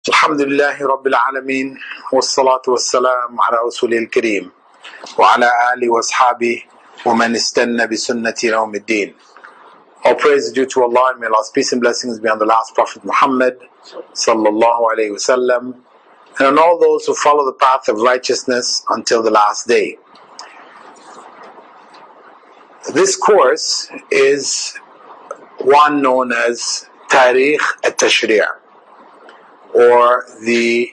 Alhamdulillahi Rabbil Alameen, wassalatu wassalam ala Rasulil Kareem, wa ala alihi wa ashabihi, wa man istanna bi sunnati ila yawmiddin. All praise is due to Allah, and may Allah's peace and blessings be on the last Prophet Muhammad sallallahu alayhi wa sallam, and on all those who follow the path of righteousness until the last day. This course is one known as Tarikh al-Tashri', or the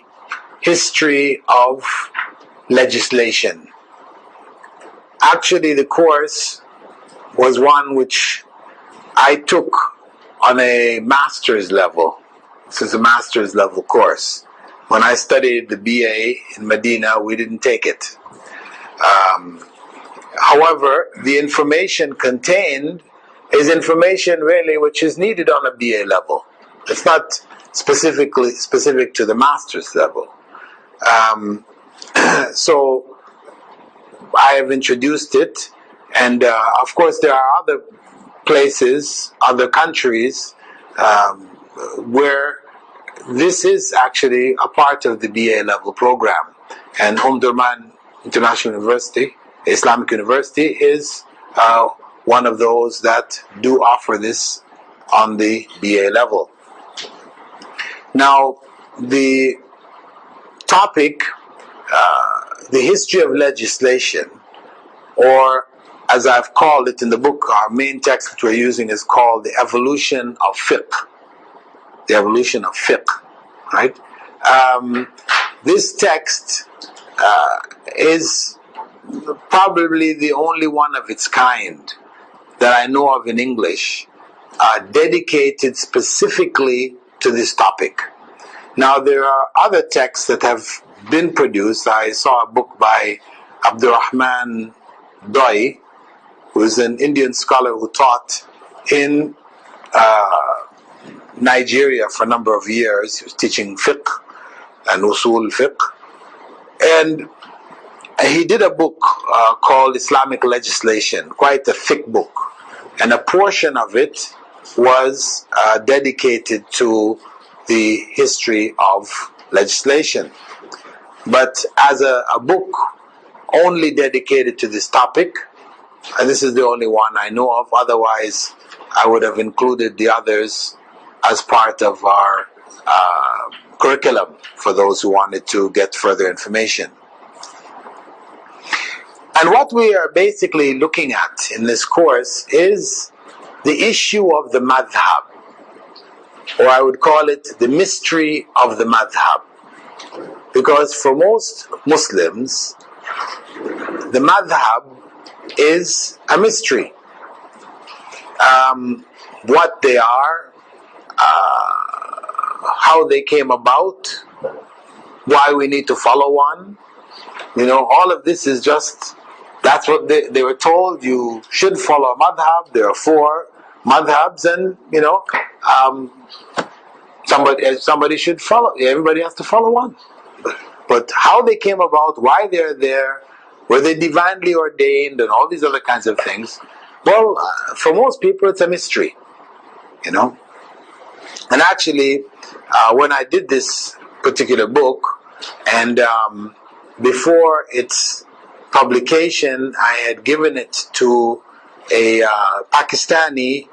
history of legislation. Actually, the course was one which I took on a master's level. This is a master's level course. When I studied the BA in Medina, we didn't take it. However, the information contained is information really which is needed on a BA level. It's not specific to the master's level. So I have introduced it, and of course there are other places, other countries where this is actually a part of the BA level program. And Durman International University, Islamic University, is one of those that do offer this on the BA level. Now, the topic, the history of legislation, or as I've called it in the book, our main text that we're using is called the Evolution of Fiqh. The Evolution of Fiqh, right? This text is probably the only one of its kind that I know of in English, dedicated specifically to this topic. Now, there are other texts that have been produced. I saw a book by Abdurrahman Doi, who is an Indian scholar who taught in Nigeria for a number of years. He was teaching fiqh and usul fiqh. And he did a book called Islamic Legislation, quite a thick book. And a portion of it was dedicated to the history of legislation. But as a book only dedicated to this topic, and this is the only one I know of, otherwise I would have included the others as part of our curriculum for those who wanted to get further information. And what we are basically looking at in this course is the issue of the madhab, or I would call it the mystery of the madhab. Because for most Muslims, the madhab is a mystery. What they are, how they came about, why we need to follow one. All of this is just, that's what they were told. You should follow a madhab. There are 4 madhabs, and somebody should follow. Everybody has to follow one. But how they came about, why they're there, were they divinely ordained, and all these other kinds of things, well, for most people it's a mystery, And actually, when I did this particular book, and before its publication, I had given it to a Pakistani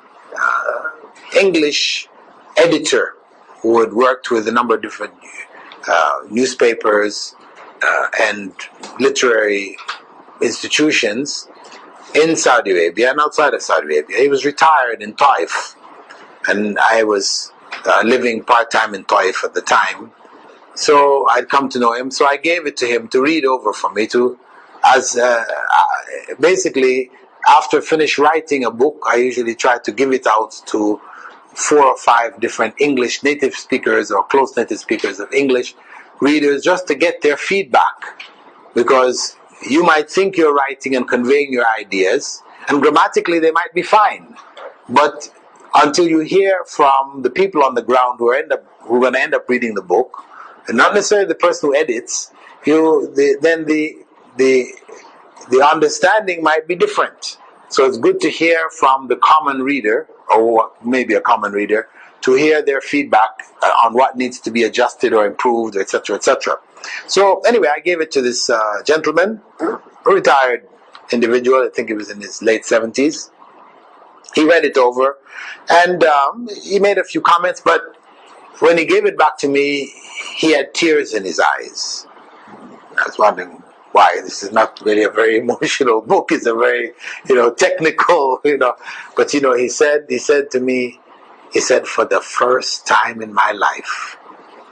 English editor who had worked with a number of different newspapers and literary institutions in Saudi Arabia and outside of Saudi Arabia. He was retired in Taif, and I was living part-time in Taif at the time. So I'd come to know him, so I gave it to him to read over for me, basically, after finish writing a book, I usually try to give it out to 4 or 5 different English native speakers or close native speakers of English readers, just to get their feedback. Because you might think you're writing and conveying your ideas, and grammatically they might be fine, but until you hear from the people on the ground who are going to end up reading the book, and not necessarily the person who edits, then the understanding might be different. So it's good to hear from the common reader, or maybe a common reader, to hear their feedback on what needs to be adjusted or improved, etc., etc. So anyway, I gave it to this gentleman, a retired individual. I think he was in his late 70s. He read it over, and he made a few comments, but when he gave it back to me, he had tears in his eyes. I was wondering why. This is not really a very emotional book. It's a very, technical, But he said to me, he said, for the first time in my life,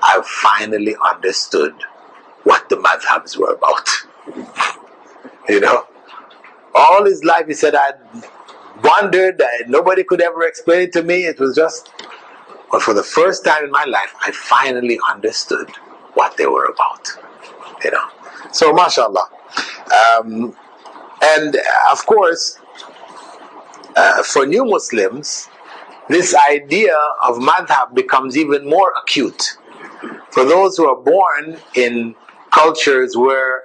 I've finally understood what the madhabs were about. All his life, he said, I'd wondered, nobody could ever explain it to me. It was just, but for the first time in my life, I finally understood what they were about. So mashallah. And of course, for new Muslims, this idea of madhab becomes even more acute. For those who are born in cultures where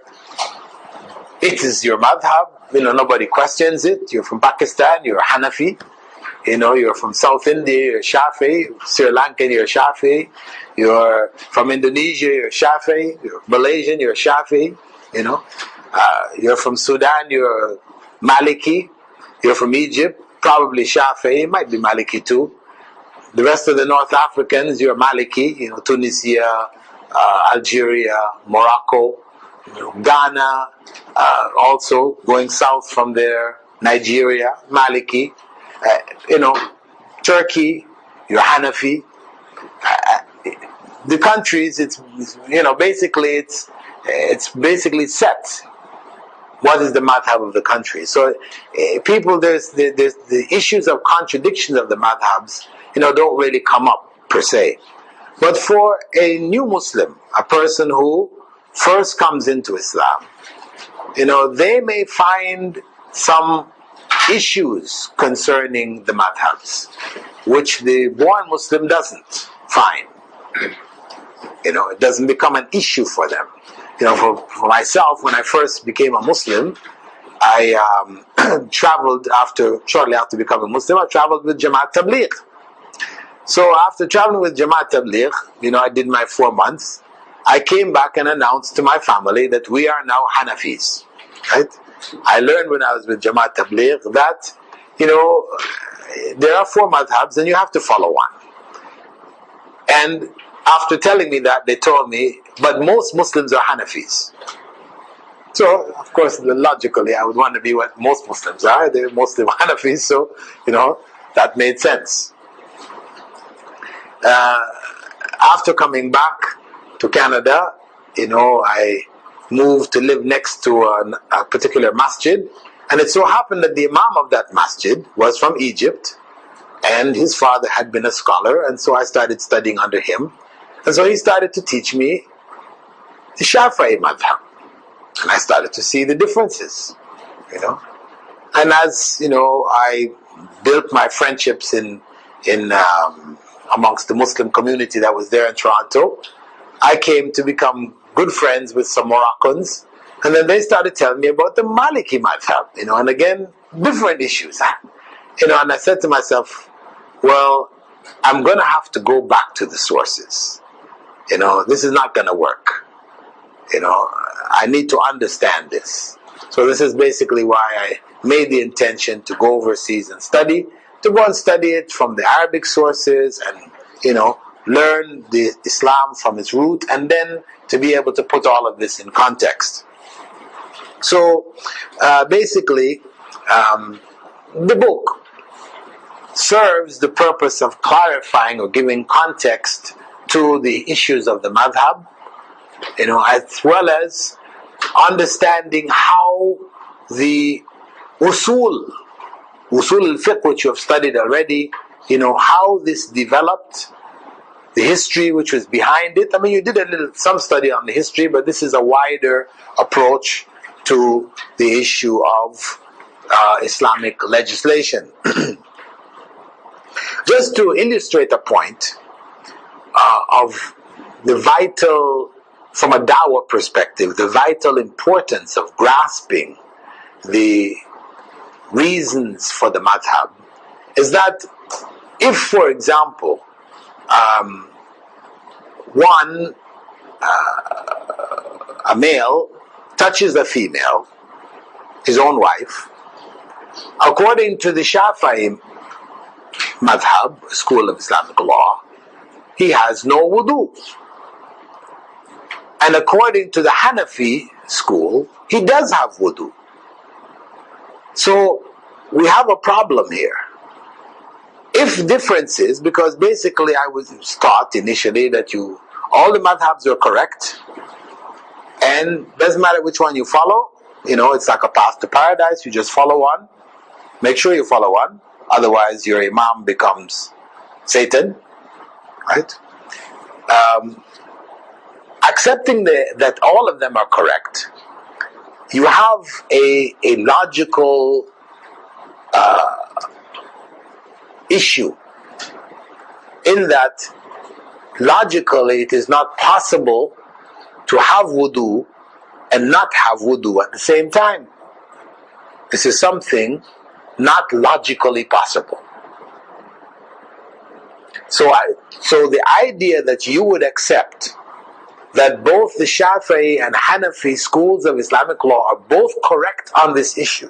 it is your madhab, nobody questions it. You're from Pakistan, you're Hanafi. You're from South India, you're Shafi. Sri Lankan, you're Shafi. You're from Indonesia, you're Shafi. You're Malaysian, you're Shafi. You're from Sudan, you're Maliki. You're from Egypt, probably Shafi. Might be Maliki too. The rest of the North Africans, you're Maliki. Tunisia, Algeria, Morocco, Ghana. Also going south from there, Nigeria, Maliki. Turkey, you're Hanafi. The countries, it's basically set. What is the madhab of the country? So people, there's the issues of contradictions of the madhabs, don't really come up per se. But for a new Muslim, a person who first comes into Islam, they may find some issues concerning the madhabs, which the born Muslim doesn't find. It doesn't become an issue for them. For myself, when I first became a Muslim, I traveled shortly after becoming a Muslim, I traveled with Jamaat Tabligh. So after traveling with Jamaat Tabligh, I did my 4 months. I came back and announced to my family that we are now Hanafis, right? I learned when I was with Jamaat Tabligh that, there are 4 madhabs and you have to follow one. And after telling me that, they told me, but most Muslims are Hanafis. So, of course, logically, I would want to be what most Muslims are. They're Muslim Hanafis, so, that made sense. After coming back to Canada, I moved to live next to a particular masjid, and it so happened that the imam of that masjid was from Egypt, and his father had been a scholar, and so I started studying under him, and so he started to teach me the Shafi'i madhab, and I started to see the differences, and as I built my friendships in amongst the Muslim community that was there in Toronto, I came to become good friends with some Moroccans, and then they started telling me about the Maliki madhab, and again, different issues, and I said to myself, well, I'm going to have to go back to the sources, this is not going to work, I need to understand this. So this is basically why I made the intention to go overseas and study it from the Arabic sources and, learn the Islam from its root, and then to be able to put all of this in context. So basically, the book serves the purpose of clarifying or giving context to the issues of the madhab, as well as understanding how the usul al-fiqh, which you have studied already, how this developed, the history which was behind it. I mean, you did some study on the history, but this is a wider approach to the issue of Islamic legislation. Just to illustrate a point of the vital, from a dawah perspective, the vital importance of grasping the reasons for the madhab, is that if, for example, one, a male touches a female, his own wife, according to the Shafi'i madhab, school of Islamic law, he has no wudu. And according to the Hanafi school, he does have wudu. So we have a problem here. If differences, because basically I was taught initially that all the madhabs are correct, and doesn't matter which one you follow, it's like a path to paradise, you just follow one. Make sure you follow one, otherwise your imam becomes Satan, right? Accepting that all of them are correct, you have a logical issue in that logically it is not possible to have wudu and not have wudu at the same time. This is something not logically possible. So the idea that you would accept that both the Shafi'i and Hanafi schools of Islamic law are both correct on this issue,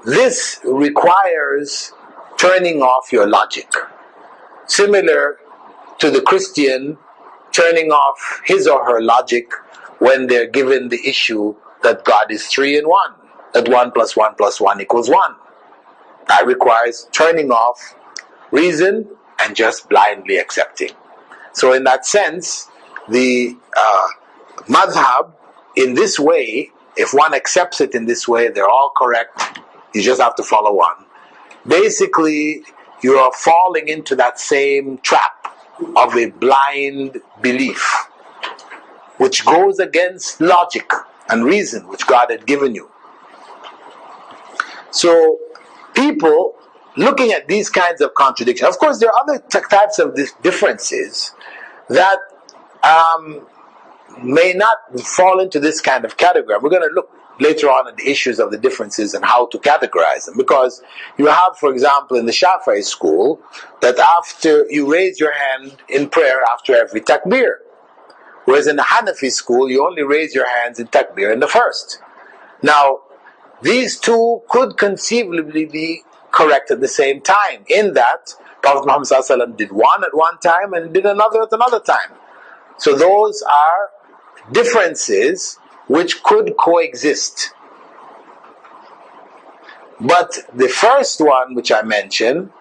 this requires turning off your logic. Similar to the Christian turning off his or her logic when they're given the issue that God is 3 in 1, that 1 + 1 + 1 = 1. That requires turning off reason and just blindly accepting. So in that sense, the madhab in this way, if one accepts it in this way, they're all correct, you just have to follow one. Basically, you are falling into that same trap of a blind belief, which goes against logic and reason which God had given you. So people looking at these kinds of contradictions, of course there are other types of differences that may not fall into this kind of category. We're going to look later on at the issues of the differences and how to categorize them, because you have, for example, in the Shafi'i school, that after you raise your hand in prayer after every takbir, whereas in the Hanafi school you only raise your hands in takbir in the first. Now these two could conceivably be correct at the same time, in that Prophet Muhammad ﷺ did one at one time and did another at another time. So those are differences which could coexist. But the first one which I mentioned,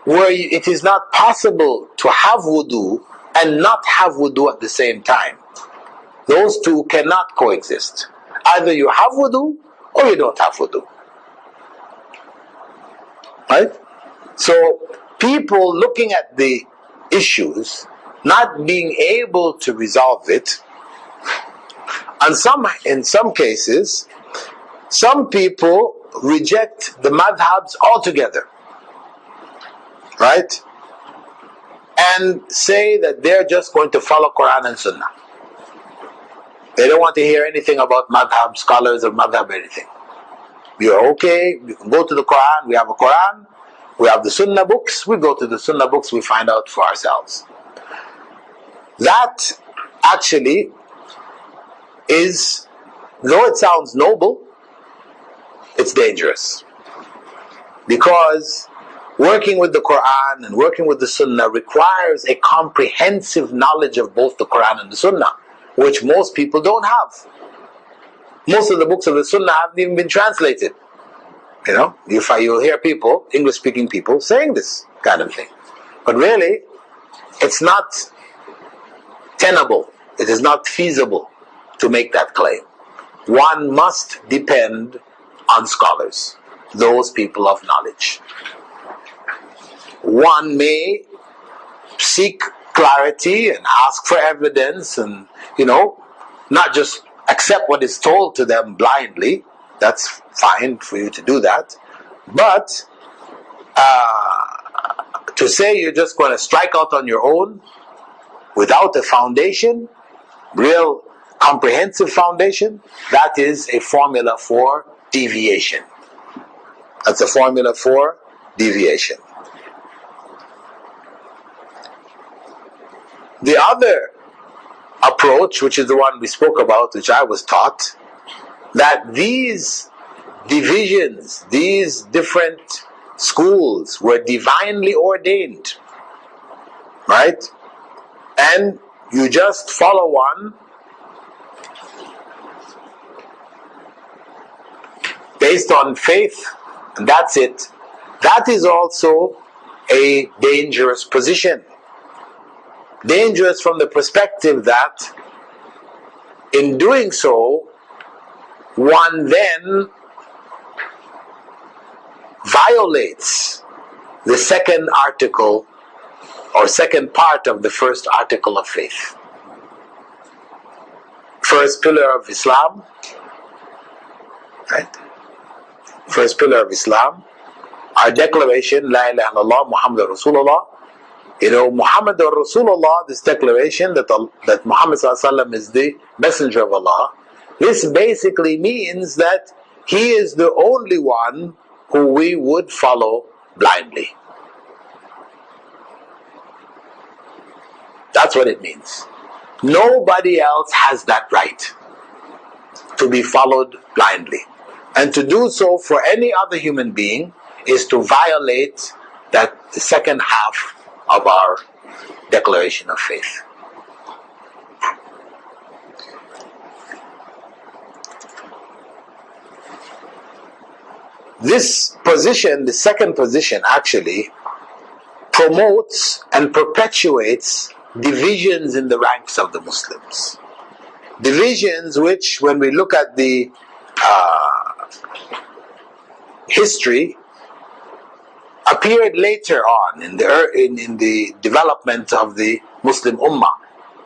where it is not possible to have wudu and not have wudu at the same time, those two cannot coexist. Either you have wudu or you don't have wudu. Right? So people looking at the issues, not being able to resolve it, and in some cases, some people reject the madhabs altogether, right? And say that they're just going to follow Quran and Sunnah. They don't want to hear anything about madhab, scholars of madhab, anything. You're okay, you can go to the Quran, we have a Quran, we have the Sunnah books, we go to the Sunnah books, we find out for ourselves. That actually is, though it sounds noble, it's dangerous. Because working with the Quran and working with the Sunnah requires a comprehensive knowledge of both the Quran and the Sunnah, which most people don't have. Most of the books of the Sunnah haven't even been translated. You'll hear people, English-speaking people, saying this kind of thing. But really, it's not tenable. It is not feasible to make that claim. One must depend on scholars, those people of knowledge. One may seek clarity and ask for evidence and, not just accept what is told to them blindly. That's fine for you to do that. But to say you're just going to strike out on your own without a foundation, real comprehensive foundation, that is a formula for deviation. That's a formula for deviation. The other approach, which is the one we spoke about, which I was taught, that these divisions, these different schools were divinely ordained, right? And you just follow one based on faith, and that's it. That is also a dangerous position. Dangerous from the perspective that in doing so, one then violates the second article or second part of the first article of faith. First pillar of Islam, right? First pillar of Islam, our declaration, La ilaha illallah, Muhammad Rasulullah. You know, Muhammad Rasulullah, this declaration that Muhammad is the messenger of Allah, this basically means that he is the only one who we would follow blindly. That's what it means. Nobody else has that right to be followed blindly. And to do so for any other human being is to violate the second half of our declaration of faith. This position, the second position, actually promotes and perpetuates divisions in the ranks of the Muslims. Divisions which, when we look at the history, appeared later on in the development of the Muslim Ummah.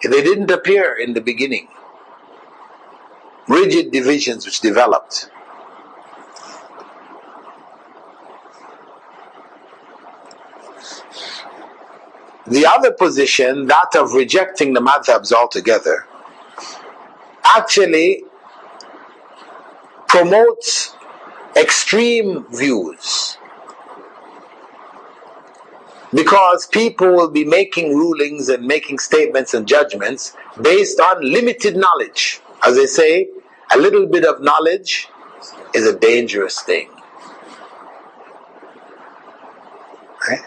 They didn't appear in the beginning. Rigid divisions which developed. The other position, that of rejecting the madhabs altogether, actually promotes extreme views. Because people will be making rulings and making statements and judgments based on limited knowledge. As they say, a little bit of knowledge is a dangerous thing. Right?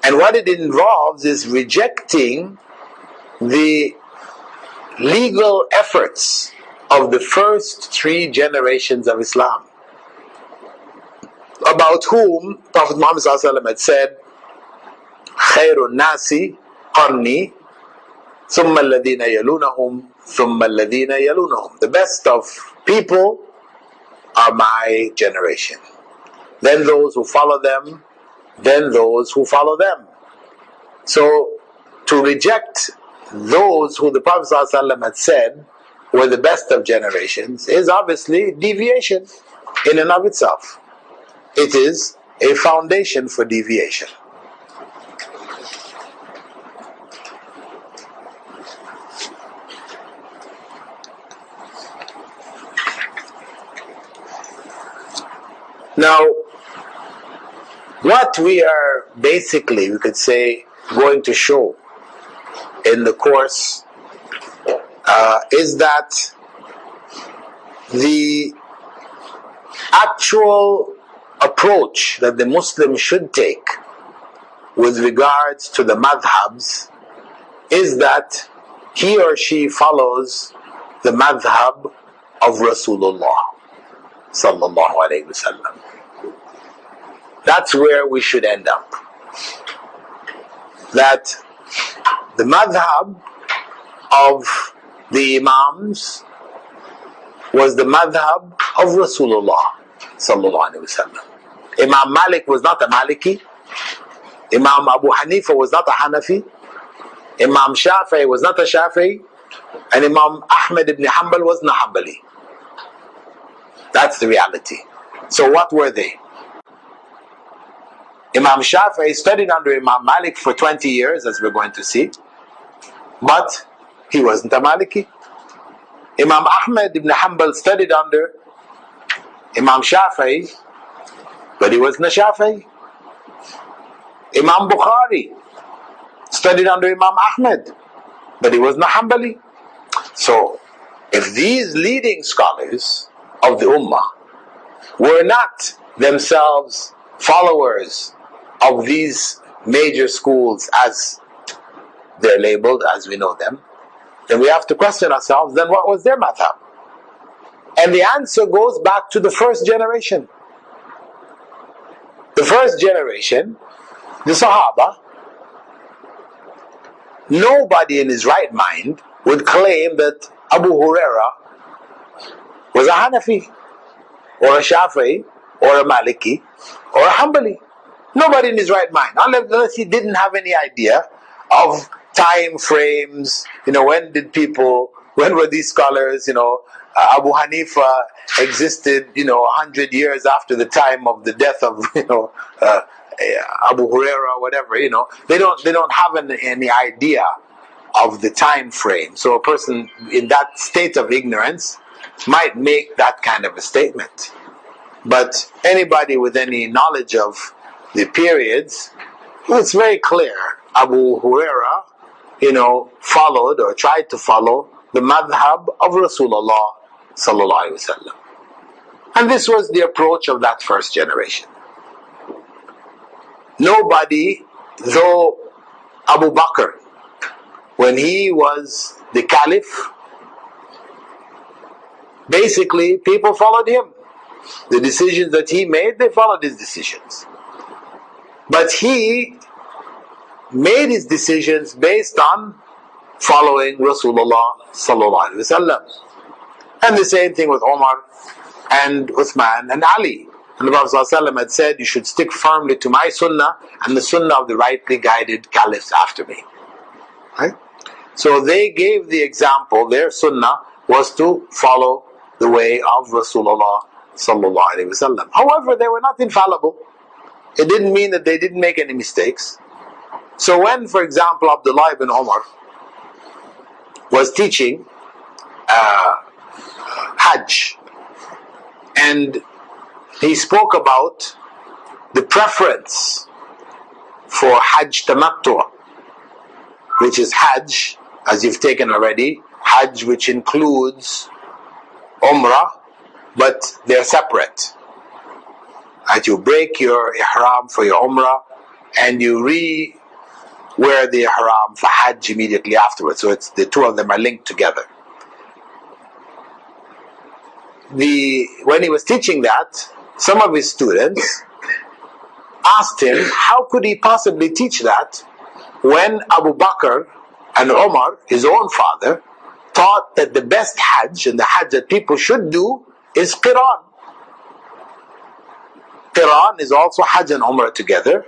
And what it involves is rejecting the legal efforts of the first 3 generations of Islam, about whom Prophet Muhammad had said, خير الناس قرني ثم الذين يلونهم ثم الذين يلونهم. The best of people are my generation. Then those who follow them, then those who follow them. So to reject those who the Prophet ﷺ had said were the best of generations is obviously deviation in and of itself. It is a foundation for deviation. Now, what we are basically, we could say, going to show in the course is that the actual approach that the Muslim should take with regards to the madhabs is that he or she follows the madhab of Rasulullah sallallahu alayhi wasallam. That's where we should end up. That the madhab of the Imams was the madhab of Rasulullah sallallahu alayhi wasallam. Imam Malik was not a Maliki. Imam Abu Hanifa was not a Hanafi. Imam Shafi'i was not a Shafi'i. And Imam Ahmad ibn Hanbal was not Hanbali. That's the reality. So what were they? Imam Shafi'i studied under Imam Malik for 20 years, as we're going to see, but he wasn't a Maliki. Imam Ahmad ibn Hanbal studied under Imam Shafi'i, but he wasn't a Shafi'i. Imam Bukhari studied under Imam Ahmed, but he was not Hanbali. So, if these leading scholars of the Ummah were not themselves followers of these major schools as they're labeled, as we know them, then we have to question ourselves, then what was their madhab? And the answer goes back to the first generation. The first generation, the Sahaba, nobody in his right mind would claim that Abu Huraira was a Hanafi, or a Shafi'i, or a Maliki, or a Hanbali. Nobody in his right mind, unless he didn't have any idea of time frames. When were these scholars? Abu Hanifa existed, 100 years after the time of the death of, Abu Huraira, whatever. They don't have any idea of the time frame. So a person in that state of ignorance might make that kind of a statement. But anybody with any knowledge of the periods, it's very clear. Abu Huraira, followed or tried to follow the madhab of Rasulullah sallallahu alaihi wasallam. And this was the approach of that first generation. Nobody, though Abu Bakr, when he was the caliph, basically people followed him. The decisions that he made, they followed his decisions. But he made his decisions based on following Rasulullah sallallahu alaihi wasallam. And the same thing with Omar and Uthman and Ali. And the Prophet sallallahu alaihi wasallam had said, you should stick firmly to my sunnah and the sunnah of the rightly guided caliphs after me. Right? So they gave the example, their sunnah was to follow the way of Rasulullah sallallahu alaihi wasallam. However, they were not infallible. It didn't mean that they didn't make any mistakes. So when, for example, Abdullah ibn Umar was teaching Hajj, and he spoke about the preference for Hajj Tamattu', which is Hajj, as you've taken already, Hajj which includes Umrah, but they're separate. Right? You break your ihram for your Umrah and you wear the ihram for Hajj immediately afterwards. So the two of them are linked together. When he was teaching that, some of his students asked him, how could he possibly teach that when Abu Bakr and Umar, his own father, taught that the best Hajj and the Hajj that people should do is Qiran. Qiran is also Hajj and Umrah together,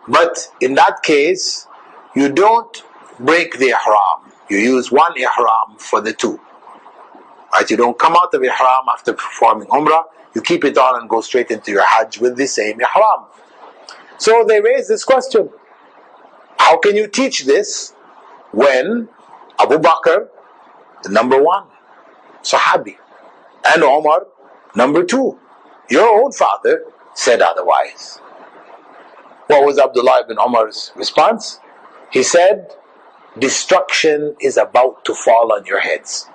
but in that case, you don't break the ihram. You use one ihram for the two. Right? You don't come out of ihram after performing Umrah, you keep it on and go straight into your Hajj with the same ihram. So they raised this question. How can you teach this when Abu Bakr, the number one Sahabi, and Umar, number two, your own father, said otherwise? What was Abdullah ibn Umar's response? He said, destruction is about to fall on your heads.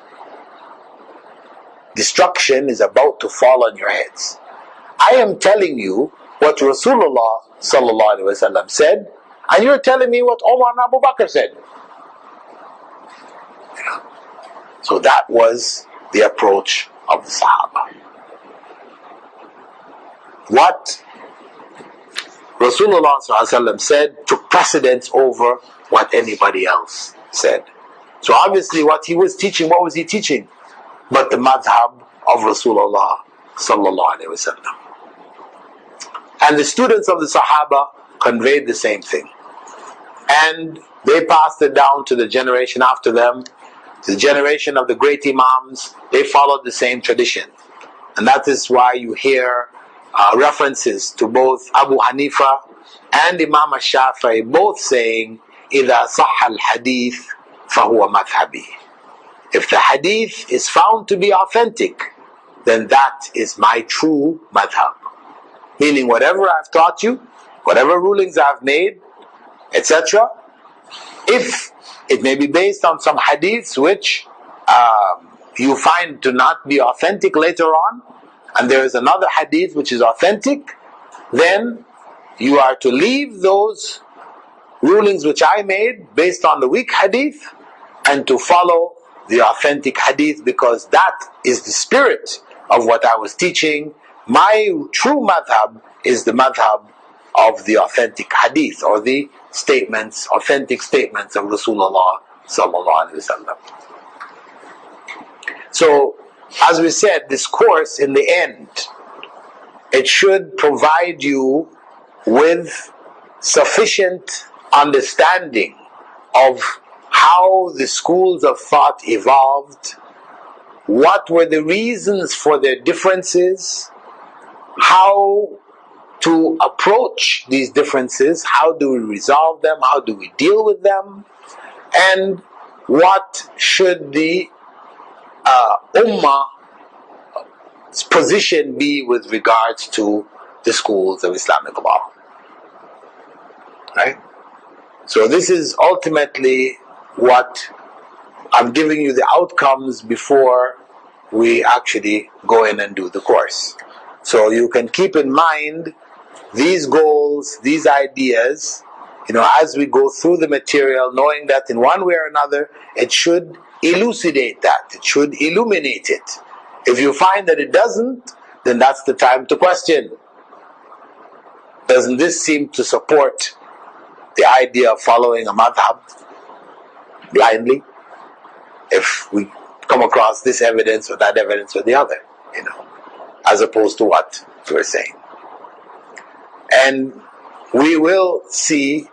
Destruction is about to fall on your heads. I am telling you what Rasulullah sallallahu alaihi wasallam said, and you're telling me what Umar and Abu Bakr said. So that was the approach of the Sahaba. What Rasulullah sallallahu alaihi wasallam said took precedence over what anybody else said. So obviously what he was teaching, what was he teaching? But the madhab of Rasulullah sallallahu alaihi wasallam. And the students of the Sahaba conveyed the same thing. And they passed it down to the generation after them, to the generation of the great Imams. They followed the same tradition. And that is why you hear references to both Abu Hanifa and Imam al-Shafi'i both saying, إِذَا صَحَّ الْحَدِيثِ فَهُوَ مَذْهَبِي. If the hadith is found to be authentic, then that is my true madhab. Meaning whatever I've taught you, whatever rulings I've made, etc., If it may be based on some hadiths which you find to not be authentic later on, and there is another hadith which is authentic, then you are to leave those rulings which I made based on the weak hadith and to follow the authentic hadith, because that is the spirit of what I was teaching. My true madhab is the madhab of the authentic hadith, or the statements, authentic statements of Rasulullah sallallahu alaihi wasallam. So, as we said, this course in the end, it should provide you with sufficient understanding of how the schools of thought evolved, what were the reasons for their differences, how to approach these differences, how do we resolve them, how do we deal with them, and what should the Ummah's position be with regards to the schools of Islamic law. Right? So this is ultimately what I'm giving you, the outcomes before we actually go in and do the course. So you can keep in mind these goals, these ideas, as we go through the material, knowing that in one way or another, it should elucidate that, it should illuminate it. If you find that it doesn't, then that's the time to question. Doesn't this seem to support the idea of following a madhab blindly? If we come across this evidence or that evidence or the other, as opposed to what we're saying. And we will see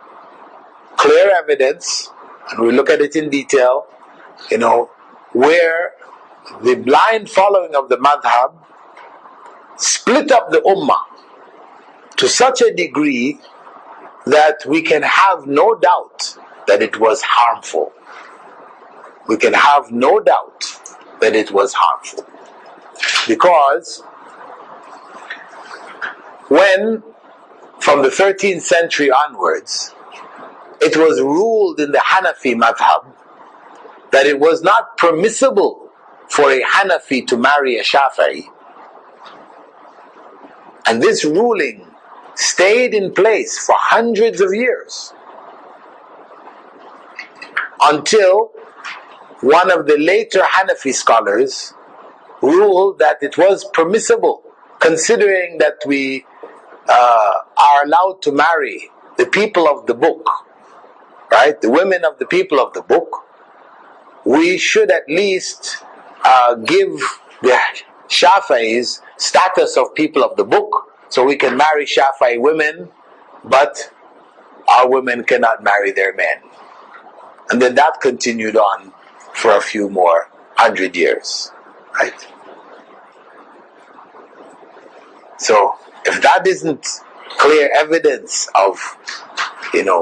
clear evidence, and we look at it in detail, where the blind following of the madhab split up the ummah to such a degree that we can have no doubt that it was harmful. We can have no doubt that it was harmful. Because when, from the 13th century onwards, it was ruled in the Hanafi madhab that it was not permissible for a Hanafi to marry a Shafi'i, and this ruling stayed in place for hundreds of years, until one of the later Hanafi scholars ruled that it was permissible, considering that we are allowed to marry the people of the book, right? The women of the people of the book. We should at least give the Shafi'is status of people of the book, so we can marry Shafi'i women, but our women cannot marry their men. And then that continued on for a few more 100 years, right? So, if that isn't clear evidence of,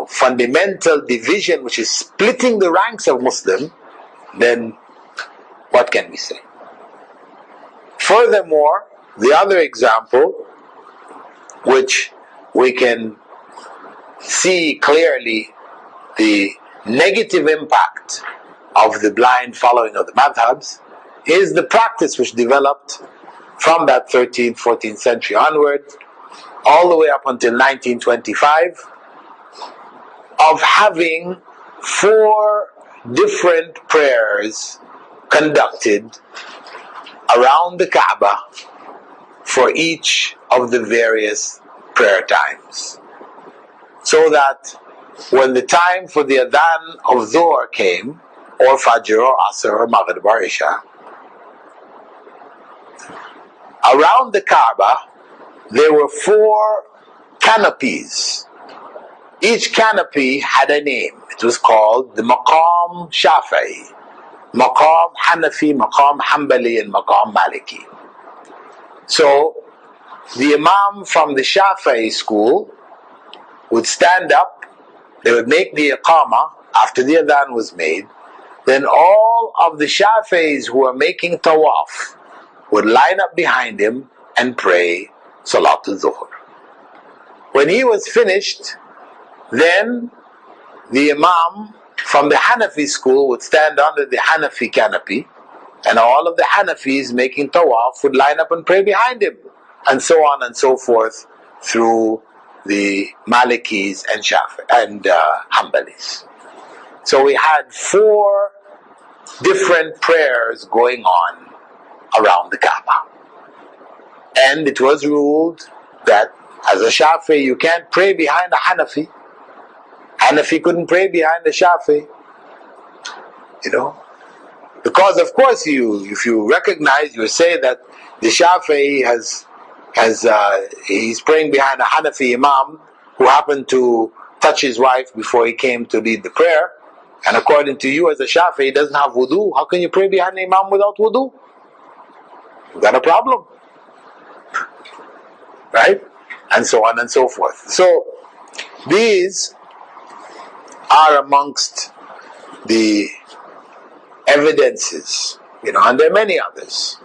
fundamental division which is splitting the ranks of Muslim, then what can we say? Furthermore, the other example, which we can see clearly the negative impact of the blind following of the madhabs, is the practice which developed from that 13th, 14th century onward, all the way up until 1925, of having 4 different prayers conducted around the Kaaba for each of the various prayer times. So that when the time for the adhan of Dhuhr came, or Fajr, or Asr, or Maghrib, or Isha, around the Kaaba there were 4 canopies. Each canopy had a name. It was called the Maqam Shafi'i, Maqam Hanafi, Maqam Hanbali, and Maqam Maliki. So the Imam from the Shafi'i school would stand up, they would make the Iqamah after the adhan was made, then all of the Shafi'is who were making tawaf would line up behind him and pray Salatul Zuhr. When he was finished, then the Imam from the Hanafi school would stand under the Hanafi canopy, and all of the Hanafis making tawaf would line up and pray behind him, and so on and so forth through the Malikis and Hanbalis. So we had 4 different prayers going on around the Kaaba. And it was ruled that as a Shafi you can't pray behind a Hanafi. Hanafi couldn't pray behind a Shafi. Because of course if you recognize, you say that the Shafi he's praying behind a Hanafi Imam who happened to touch his wife before he came to lead the prayer, and according to you as a Shafi he doesn't have wudu. How can you pray behind the Imam without wudu? You've got a problem, right? And so on and so forth. So these are amongst the evidences, and there are many others.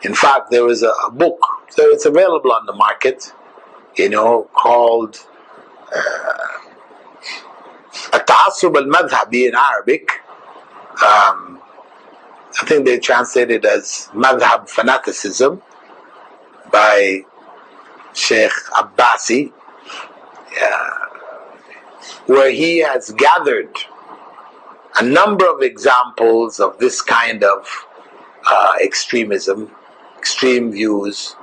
In fact, there was a book, so it's available on the market, called At-Ta'assub al-Madhhabi in Arabic. I think they translated as Madhhab Fanaticism by Sheikh Abbasi, where he has gathered a number of examples of this kind of extremism, extreme views,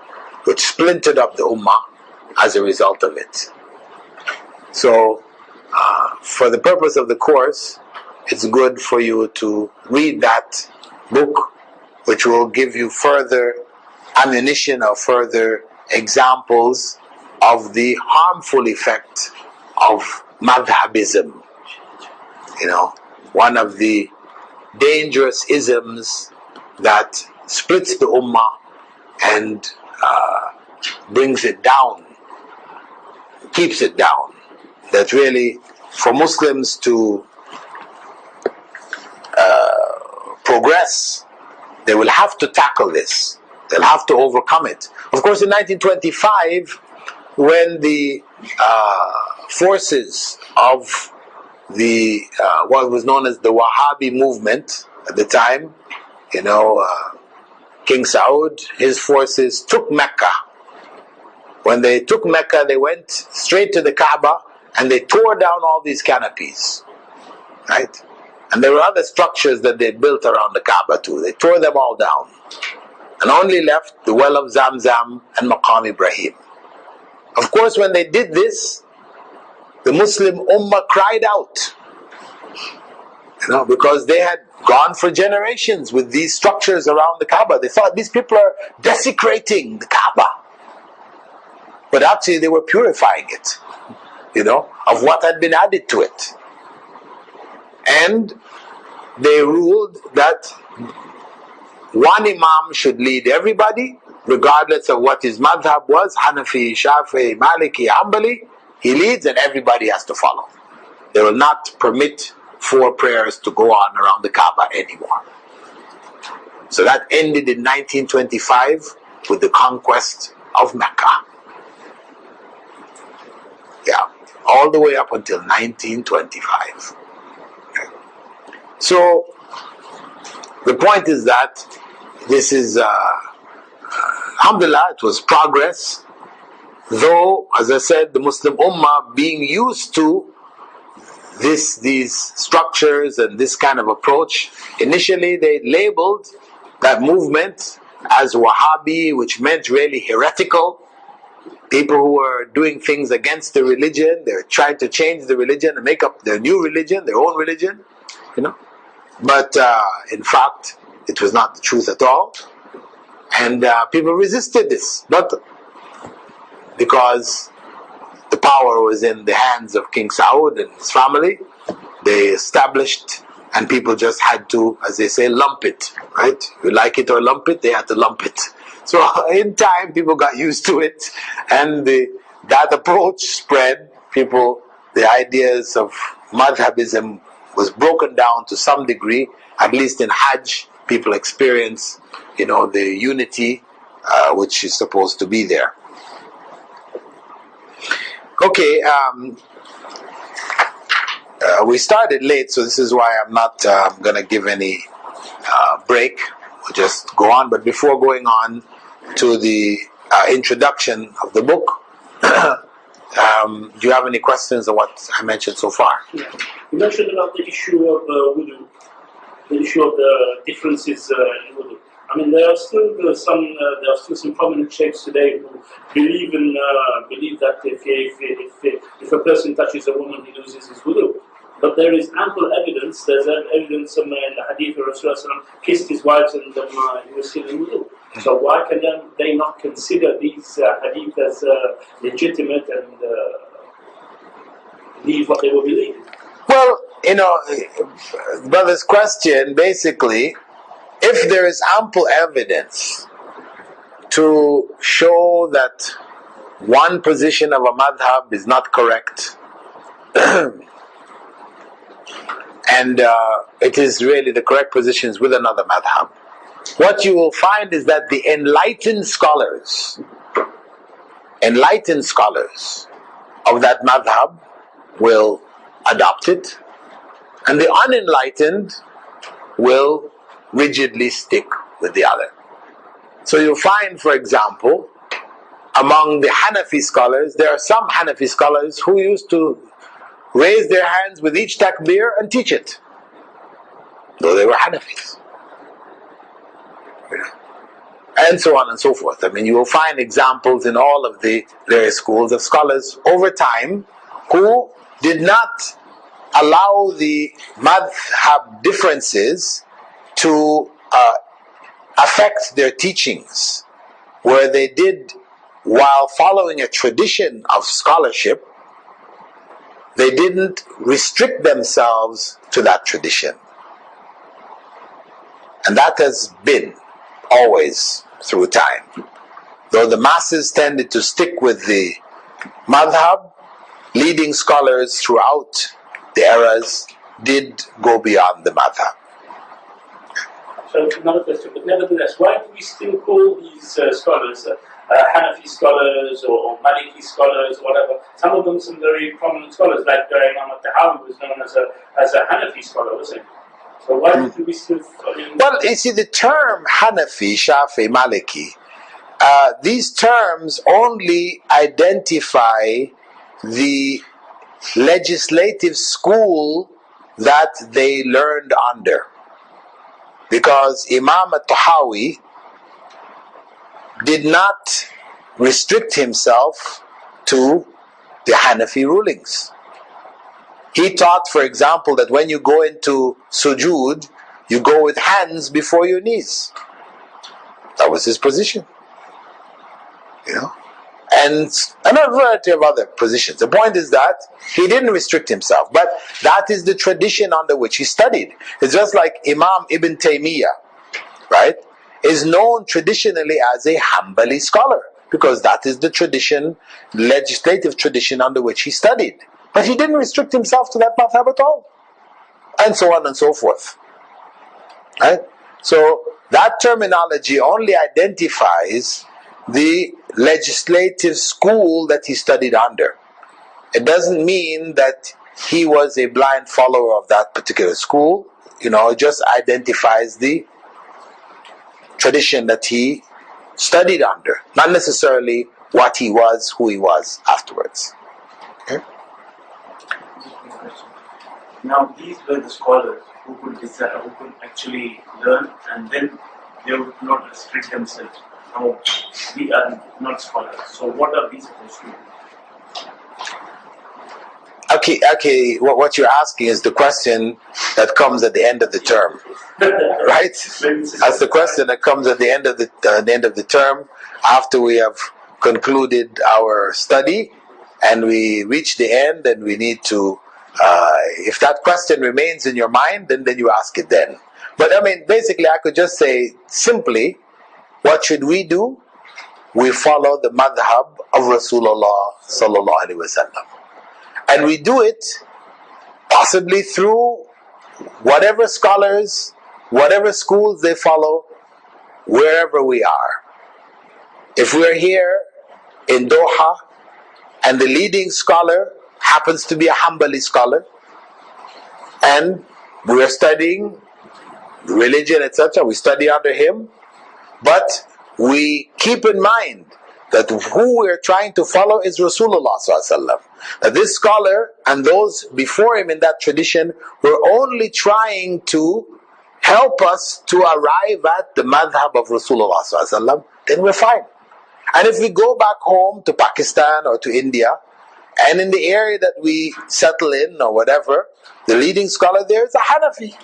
which splintered up the Ummah as a result of it. So, for the purpose of the course, it's good for you to read that book, which will give you further ammunition or further examples of the harmful effect of madhabism. One of the dangerous isms that splits the ummah and brings it down, keeps it down. That really, for Muslims to progress, they will have to tackle this. They'll have to overcome it. Of course, in 1925, when the forces of the what was known as the Wahhabi movement at the time, King Saud, his forces took Mecca. When they took Mecca, they went straight to the Kaaba and they tore down all these canopies, right? And there were other structures that they built around the Kaaba too. They tore them all down and only left the well of Zamzam and Maqam Ibrahim. Of course, when they did this, the Muslim Ummah cried out, because they had gone for generations with these structures around the Kaaba. They thought these people are desecrating the Kaaba. But actually they were purifying it, of what had been added to it. And they ruled that one Imam should lead everybody, regardless of what his madhab was, Hanafi, Shafi, Maliki, Hanbali. He leads and everybody has to follow. They will not permit 4 prayers to go on around the Kaaba anymore. So that ended in 1925 with the conquest of Mecca. All the way up until 1925. So the point is that this is, alhamdulillah, it was progress. Though, as I said, the Muslim Ummah being used to these structures and this kind of approach, initially they labeled that movement as Wahhabi, which meant really heretical. People who were doing things against the religion, they were trying to change the religion and make up their new religion, their own religion, But in fact, it was not the truth at all. And people resisted this. But because the power was in the hands of King Saud and his family, they established, and people just had to, as they say, lump it, right? You like it or lump it, they had to lump it. So in time, people got used to it, and that approach spread. The ideas of madhabism was broken down to some degree. At least in Hajj, people experience, the unity which is supposed to be there. Okay, we started late, so this is why I'm not going to give any break. We'll just go on. But before going on to the introduction of the book, do you have any questions on what I mentioned so far? Yeah. You mentioned about the issue of wudu, the issue of the differences in wudu. I mean, there are still some prominent sheikhs today who believe that if a person touches a woman, he loses his wudu. But there is ample evidence. There's evidence in the hadith of Rasulullah kissed his wives and he was still in wudu. So why can they not consider these hadith as legitimate and believe what they will believe? Well, brother's question, basically, if there is ample evidence to show that one position of a madhab is not correct, and it is really the correct positions with another madhab, what you will find is that the enlightened scholars of that madhab will adopt it, and the unenlightened will rigidly stick with the other. So you'll find, for example, among the Hanafi scholars, there are some Hanafi scholars who used to raise their hands with each takbir and teach it, though they were Hanafis. And so on and so forth. I mean, you will find examples in all of the various schools of scholars over time who did not allow the madhab differences to affect their teachings, where they did, while following a tradition of scholarship, they didn't restrict themselves to that tradition. And that has been always through time. Though the masses tended to stick with the madhab, leading scholars throughout the eras did go beyond the madhab. So another question, but nevertheless, why do we still call these scholars Hanafi scholars or Maliki scholars or whatever? Some of them some very prominent scholars, like Imam al-Tahawi was known as a Hanafi scholar, wasn't he? So why do we still... Well, you see, the term Hanafi, Shafi, Maliki, these terms only identify the legislative school that they learned under. Because Imam al-Tahawi did not restrict himself to the Hanafi rulings. He taught, for example, that when you go into sujood, you go with hands before your knees. That was his position. And a variety of other positions. The point is that he didn't restrict himself, but that is the tradition under which he studied. It's just like Imam Ibn Taymiyyah, right, is known traditionally as a Hanbali scholar, because that is the tradition, legislative tradition under which he studied. But he didn't restrict himself to that madhab at all. And so on and so forth. Right? So that terminology only identifies the legislative school that he studied under. It doesn't mean that he was a blind follower of that particular school. It just identifies the tradition that he studied under, not necessarily what he was, who he was afterwards. Okay? Now, these were the scholars who could actually learn, and then they would not restrict themselves. Now, we are not scholars, so what are we supposed to do? Okay. What you're asking is the question that comes at the end of the term, right? That's the question that comes at the end of the term, after we have concluded our study and we reach the end, and we need to. If that question remains in your mind, then you ask it then. But I mean, basically, I could just say simply, what should we do? We follow the madhab of Rasulullah sallallahu alaihi wasallam, and we do it possibly through whatever scholars, whatever schools they follow, wherever we are. If we're here in Doha and the leading scholar happens to be a Hanbali scholar, and we are studying religion, etc. We study under him, but we keep in mind that who we are trying to follow is Rasulullah sallallahu alaihi wasallam. That this scholar and those before him in that tradition were only trying to help us to arrive at the madhab of Rasulullah sallallahu alaihi wasallam, then we're fine. And if we go back home to Pakistan or to India, and in the area that we settle in or whatever, the leading scholar there is a Hanafi.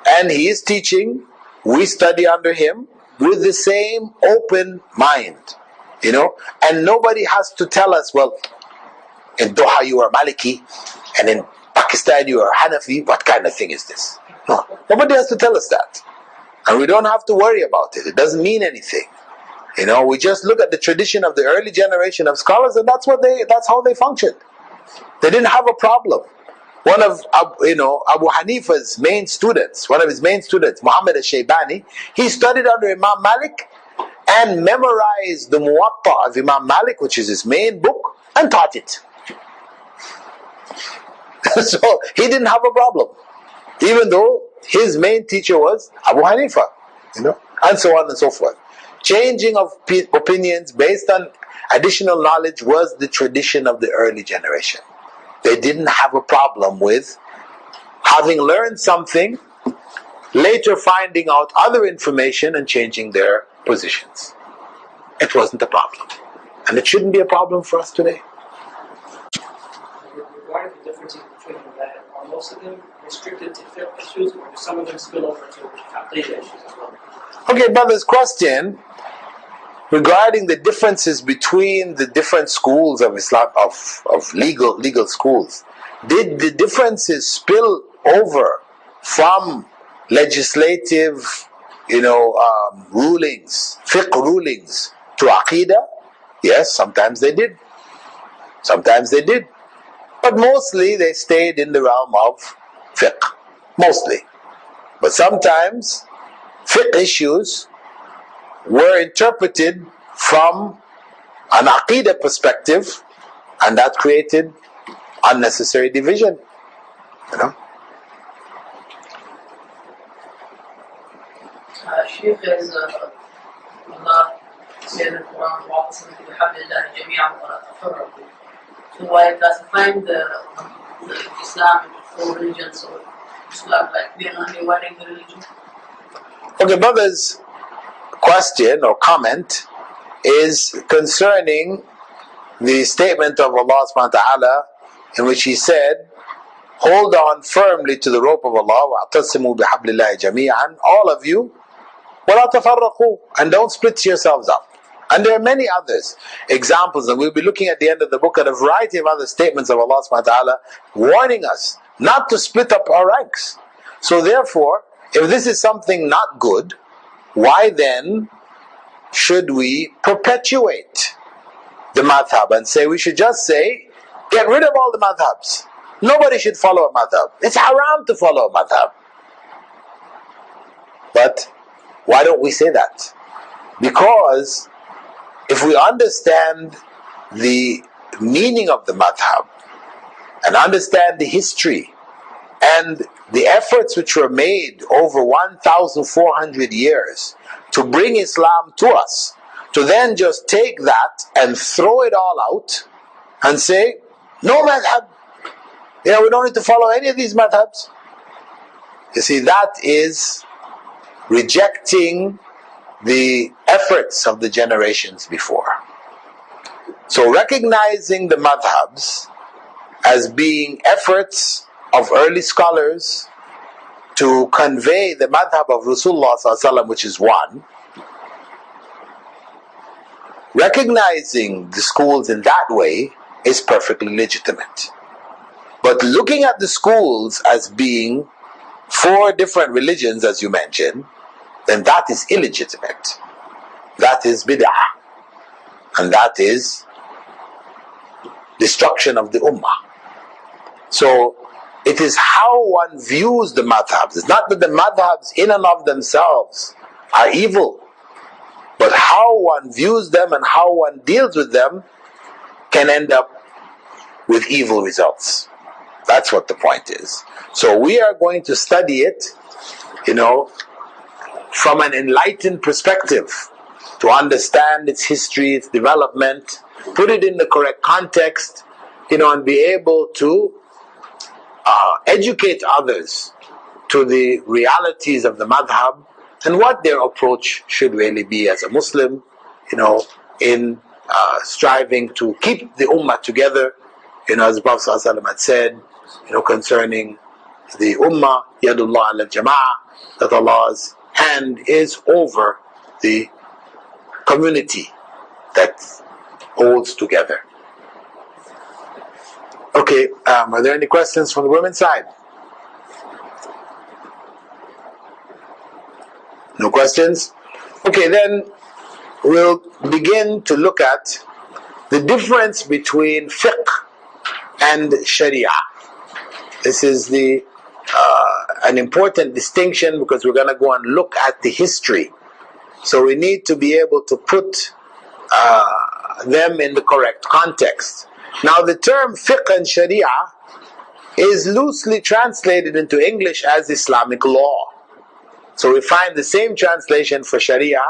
And he is teaching, we study under him with the same open mind. And nobody has to tell us, well, in Doha you are Maliki, and in Pakistan you are Hanafi. What kind of thing is this? No, nobody has to tell us that. And we don't have to worry about it. It doesn't mean anything. We just look at the tradition of the early generation of scholars, and that's how they functioned. They didn't have a problem. One of Abu Hanifa's main students, Muhammad al-Shaybani, he studied under Imam Malik and memorized the Muwatta of Imam Malik, which is his main book, and taught it. So he didn't have a problem, even though his main teacher was Abu Hanifa, and so on and so forth. Changing of opinions based on additional knowledge was the tradition of the early generation. They didn't have a problem with having learned something, later finding out other information and changing their positions. It wasn't a problem. And it shouldn't be a problem for us today. Regarding the differences between the madhab, are most of them restricted to fiqh issues, or do some of them spill over to aqeedah issues as well? Okay, brother's question regarding the differences between the different schools of Islam, of legal schools. Did the differences spill over from legislative, rulings, fiqh rulings, to aqeedah? Yes, sometimes they did. But mostly they stayed in the realm of fiqh. Mostly. But sometimes fiqh issues were interpreted from an aqeedah perspective, and that created unnecessary division. Shaykh, as Allah said in the Quran, وَاعْتَصِمُوا بِحَبْلِ اللَّهِ جَمِيعًا وَلَا تَفَرَّقُوا. So while classifying the Islam into four religions, so Islam like being only one in the religion? Okay, brother's question or comment is concerning the statement of Allah subhanahu wa ta'ala in which He said, hold on firmly to the rope of Allah, وَاعْتَصِمُوا بِحَبْلِ اللَّهِ جَمِيعًا, all of you, وَلَا تَفَرَّقُوا, and don't split yourselves up. And there are many others examples, and we'll be looking at the end of the book at a variety of other statements of Allah subhanahu wa ta'ala warning us not to split up our ranks. So therefore, if this is something not good, why then should we perpetuate the madhab and say we should just say, get rid of all the madhabs. Nobody should follow a madhab. It's haram to follow a madhab. But why don't we say that? Because if we understand the meaning of the madhab and understand the history and the efforts which were made over 1,400 years to bring Islam to us, to then just take that and throw it all out and say, no madhab, we don't need to follow any of these madhabs. You see, that is rejecting the efforts of the generations before. So recognizing the madhabs as being efforts of early scholars to convey the madhab of Rasulullah sallallahu alaihi wasallam, which is one, recognizing the schools in that way is perfectly legitimate. But looking at the schools as being four different religions, as you mentioned, then that is illegitimate. That is bid'ah. And that is destruction of the ummah. So it is how one views the madhabs. It's not that the madhabs in and of themselves are evil, but how one views them and how one deals with them can end up with evil results. That's what the point is. So we are going to study it, from an enlightened perspective, to understand its history, its development, put it in the correct context, and be able to educate others to the realities of the madhab and what their approach should really be as a Muslim, in striving to keep the ummah together, as the Prophet ﷺ had said, concerning the ummah, yadullah ala jama'ah, that Allah's hand is over the community that holds together. Okay, are there any questions from the women's side? No questions? Okay, then we'll begin to look at the difference between fiqh and sharia. This is an important distinction, because we're going to go and look at the history. So we need to be able to put them in the correct context. Now, the term fiqh and sharia is loosely translated into English as Islamic law. So we find the same translation for sharia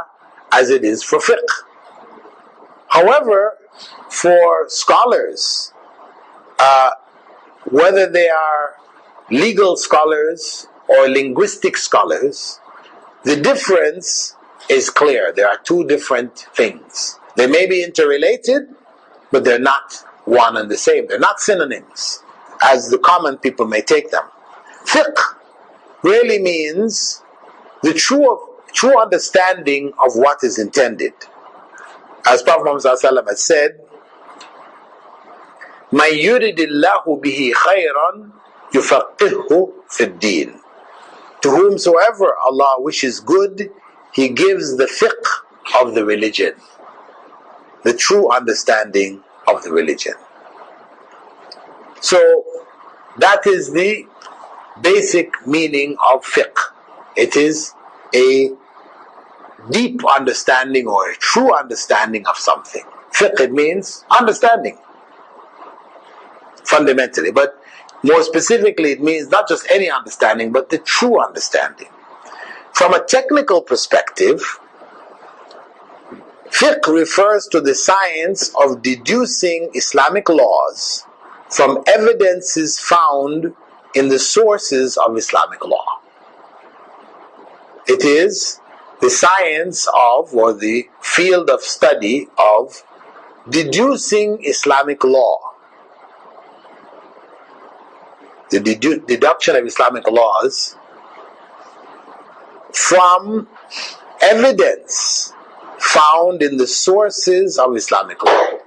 as it is for fiqh. However, for scholars, whether they are legal scholars or linguistic scholars, the difference is clear. There are two different things. They may be interrelated, but they're not one and the same. They're not synonyms, as the common people may take them. Fiqh really means the true understanding of what is intended. As Prophet Muhammad ﷺ has said, مَنْ يُرِدِ اللَّهُ بِهِ خَيْرًا يُفَقِّهُ فِي الدِّينِ. To whomsoever Allah wishes good, He gives the fiqh of the religion, the true understanding of the religion. So that is the basic meaning of fiqh. It is a deep understanding or a true understanding of something. Fiqh, it means understanding, fundamentally. But more specifically, it means not just any understanding, but the true understanding. From a technical perspective, fiqh refers to the science of deducing Islamic laws from evidences found in the sources of Islamic law. It is the science of, or the field of study of, deducing Islamic law. The deduction of Islamic laws from evidence found in the sources of Islamic law.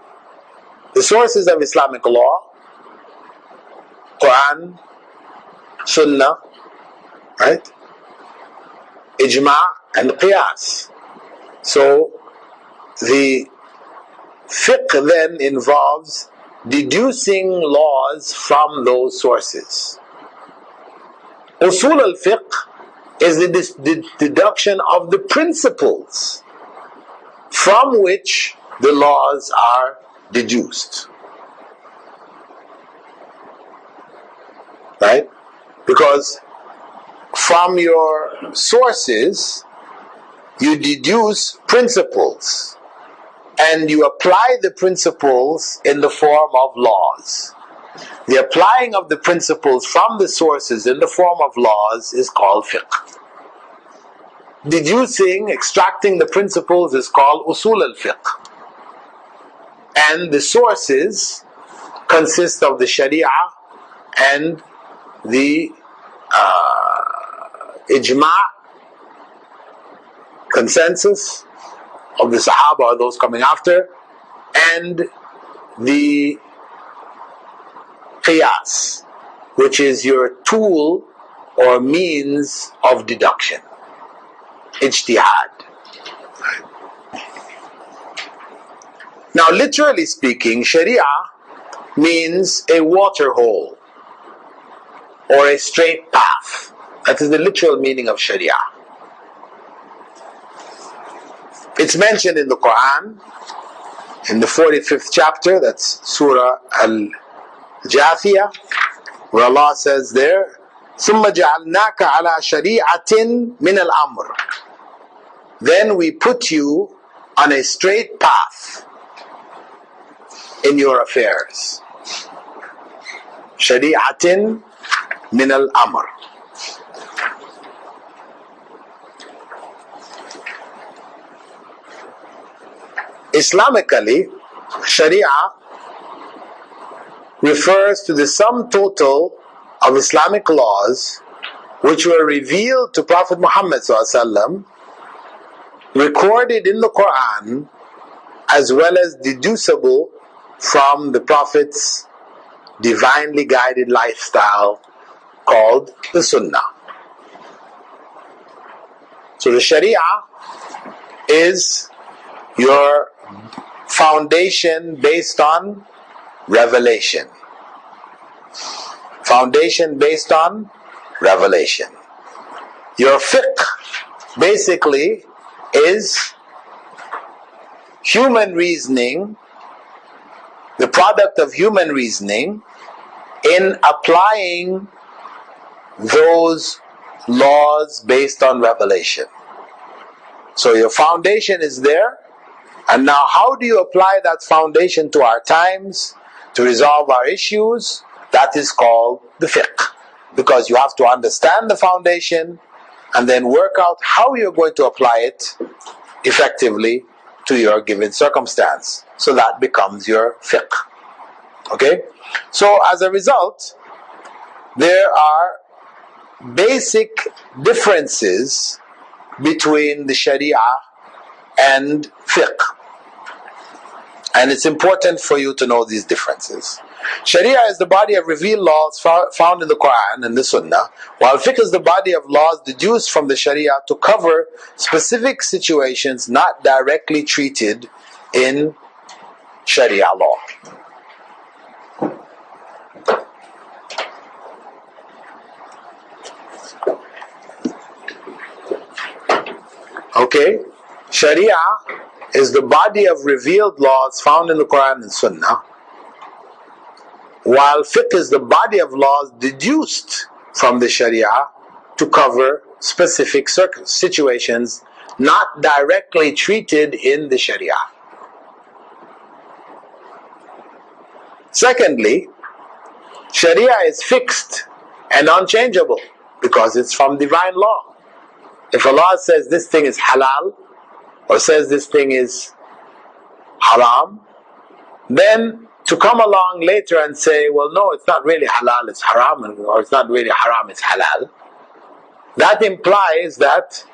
The sources of Islamic law: Quran, Sunnah, right? Ijma' and Qiyas. So the fiqh then involves deducing laws from those sources. Usul al-fiqh is the deduction of the principles from which the laws are deduced. Right? Because from your sources, you deduce principles, and you apply the principles in the form of laws. The applying of the principles from the sources in the form of laws is called fiqh. Deducing, extracting the principles is called usul al-fiqh. And the sources consist of the sharia and the ijma', consensus of the Sahaba or those coming after, and the qiyas, which is your tool or means of deduction, ijtihad. Now, literally speaking, sharia means a water hole or a straight path. That is the literal meaning of sharia. It's mentioned in the Quran, in the 45th chapter, that's Surah Al-Jathiyah, where Allah says there, ثُمَّ جَعَلْنَاكَ عَلَى شَرِيعَةٍ مِنَ الْأَمْرِ. Then we put you on a straight path in your affairs. شَرِيعَةٍ مِنَ الْأَمْرِ. Islamically, Sharia refers to the sum total of Islamic laws which were revealed to Prophet Muhammad ﷺ, recorded in the Quran, as well as deducible from the Prophet's divinely guided lifestyle called the Sunnah. So the Sharia is your foundation based on revelation. Foundation based on revelation. Your fiqh basically is human reasoning, the product of human reasoning in applying those laws based on revelation. So your foundation is there, and now how do you apply that foundation to our times, to resolve our issues? That is called the fiqh, because you have to understand the foundation and then work out how you're going to apply it effectively to your given circumstance. So that becomes your fiqh. Okay? So as a result, there are basic differences between the Sharia and fiqh. And it's important for you to know these differences. Sharia is the body of revealed laws found in the Quran and the Sunnah, while fiqh is the body of laws deduced from the Sharia to cover specific situations not directly treated in Sharia law. Okay? Sharia is the body of revealed laws found in the Quran and Sunnah, while fiqh is the body of laws deduced from the Sharia to cover specific situations not directly treated in the Sharia. Secondly, Sharia is fixed and unchangeable because it's from divine law. If Allah says this thing is halal or says this thing is haram, then to come along later and say, well, no, it's not really halal, it's haram, or it's not really haram, it's halal, that implies that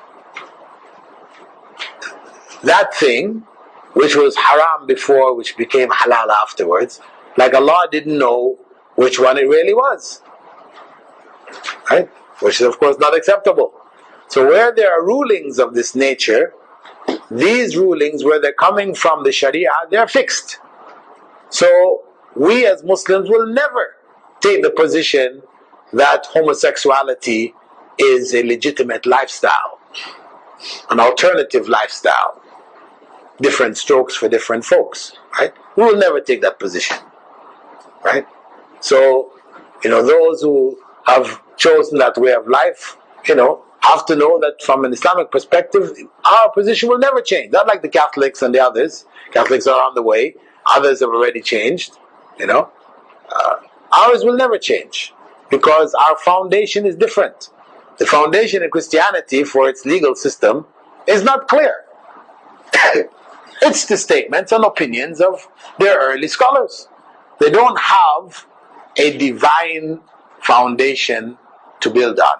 that thing which was haram before, which became halal afterwards, like Allah didn't know which one it really was, right? Which is of course not acceptable. So where there are rulings of this nature, these rulings, where they're coming from the Sharia, they're fixed. So we as Muslims will never take the position that homosexuality is a legitimate lifestyle, an alternative lifestyle, different strokes for different folks, right? We will never take that position, right? So, those who have chosen that way of life, have to know that from an Islamic perspective, our position will never change. Not like the Catholics and the others. Catholics are on the way. Others have already changed. Ours will never change because our foundation is different. The foundation in Christianity for its legal system is not clear. It's the statements and opinions of their early scholars. They don't have a divine foundation to build on.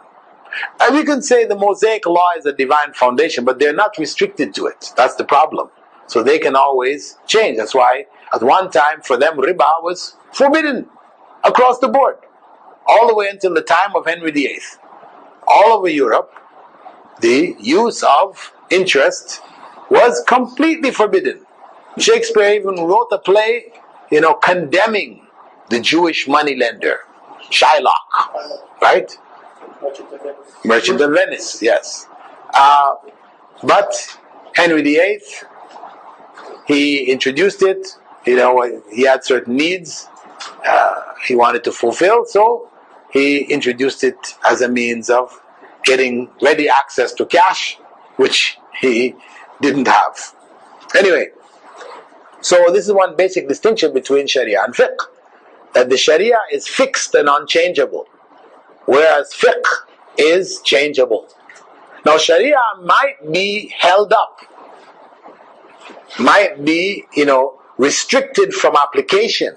And we can say the Mosaic law is a divine foundation, but they're not restricted to it. That's the problem. So they can always change. That's why at one time for them riba was forbidden across the board, all the way until the time of Henry VIII. All over Europe, the use of interest was completely forbidden. Shakespeare even wrote a play, condemning the Jewish moneylender, Shylock, right? Merchant of Venice, yes. But Henry VIII, he introduced it. He had certain needs he wanted to fulfill, so he introduced it as a means of getting ready access to cash, which he didn't have. Anyway, so this is one basic distinction between Sharia and fiqh, that the Sharia is fixed and unchangeable, whereas fiqh is changeable. Now Sharia might be held up, might be, restricted from application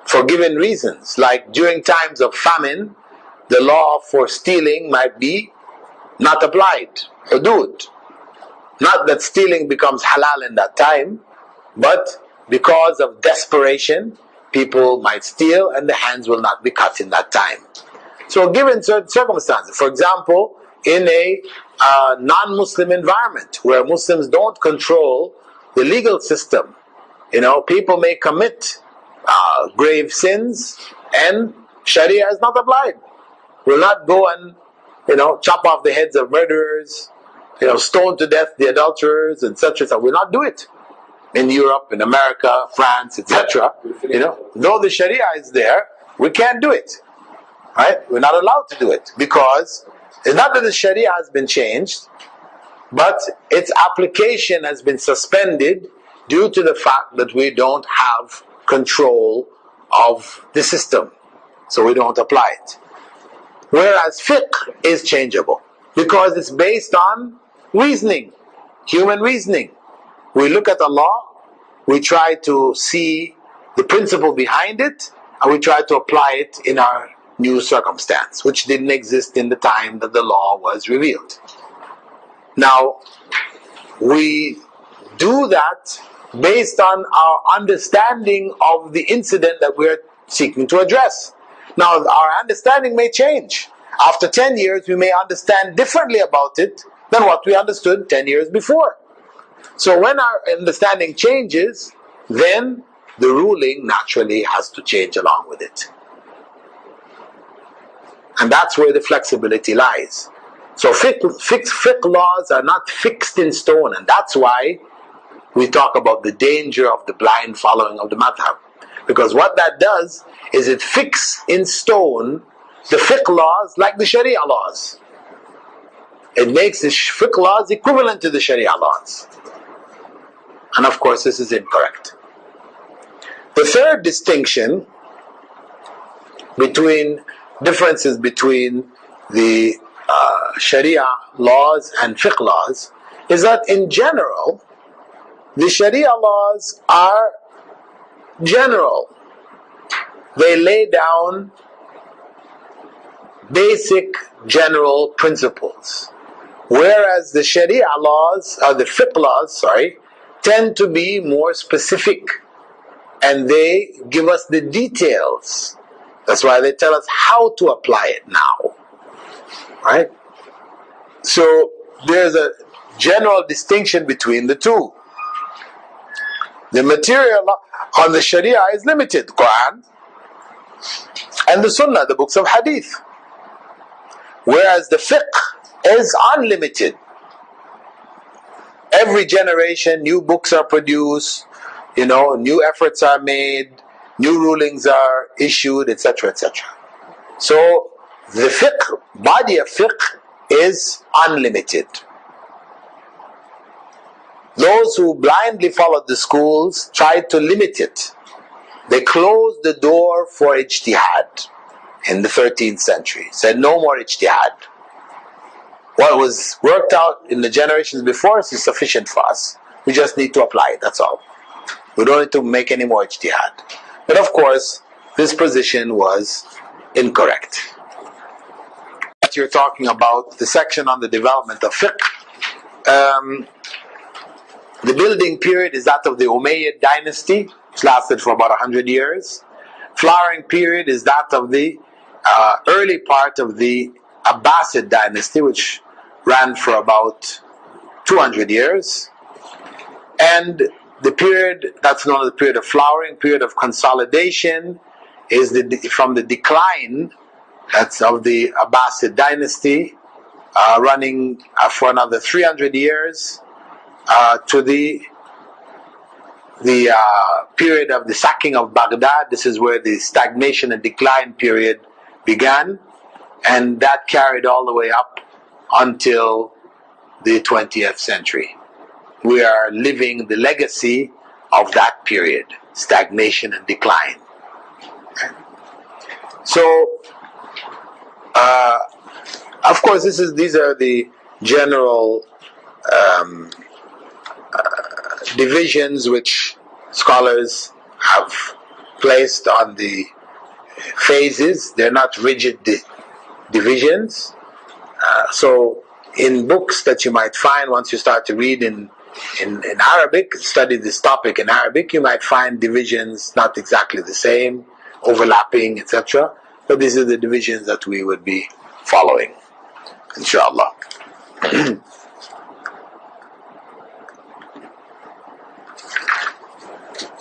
for given reasons, like during times of famine, the law for stealing might be not applied, hudud. Not that stealing becomes halal in that time, but because of desperation, people might steal and the hands will not be cut in that time. So given certain circumstances, for example, in a non-Muslim environment where Muslims don't control the legal system, people may commit grave sins and Sharia is not applied. Will not go and chop off the heads of murderers, stone to death the adulterers, etc. So we'll not do it in Europe, in America, France, etc. Though the Sharia is there, we can't do it. Right? We're not allowed to do it because it's not that the Sharia has been changed, but its application has been suspended due to the fact that we don't have control of the system, so we don't apply it. Whereas fiqh is changeable because it's based on reasoning, human reasoning. We look at a law, we try to see the principle behind it, and we try to apply it in our new circumstance, which didn't exist in the time that the law was revealed. Now, we do that based on our understanding of the incident that we're seeking to address. Now, our understanding may change. After 10 years, we may understand differently about it than what we understood 10 years before. So when our understanding changes, then the ruling naturally has to change along with it. And that's where the flexibility lies. So fiqh laws are not fixed in stone, and that's why we talk about the danger of the blind following of the madhab. Because what that does is it fixes in stone the fiqh laws like the Sharia laws. It makes the fiqh laws equivalent to the Sharia laws. And of course this is incorrect. The third distinction differences between the Sharia laws and fiqh laws is that in general, the Sharia laws are general. They lay down basic general principles. Whereas the Sharia laws, or the fiqh laws, tend to be more specific. And they give us the details. That's why they tell us how to apply it now. Right? So there's a general distinction between the two. The material on the Sharia is limited, Quran and the Sunnah, the books of Hadith. Whereas the fiqh is unlimited. Every generation, new books are produced, new efforts are made, new rulings are issued, etc., etc. So the fiqh, body of fiqh, is unlimited. Those who blindly followed the schools tried to limit it. They closed the door for ijtihad in the 13th century. Said no more ijtihad. What was worked out in the generations before us is sufficient for us. We just need to apply it, that's all. We don't need to make any more ijtihad. But of course, this position was incorrect. You're talking about the section on the development of fiqh. The building period is that of the Umayyad dynasty, which lasted for about 100 years. Flowering period is that of the early part of the Abbasid dynasty, which ran for about 200 years. And the period that's known as the period of flowering, period of consolidation, is from the decline that's of the Abbasid dynasty, running for another 300 years, to the period of the sacking of Baghdad. This is where the stagnation and decline period began, and that carried all the way up until the 20th century. We are living the legacy of that period, stagnation and decline. So, of course, these are the general divisions which scholars have placed on the phases. They're not rigid divisions. So in books that you might find, once you start to read in Arabic, study this topic in Arabic, you might find divisions not exactly the same, overlapping, etc. But these are the divisions that we would be following, inshallah.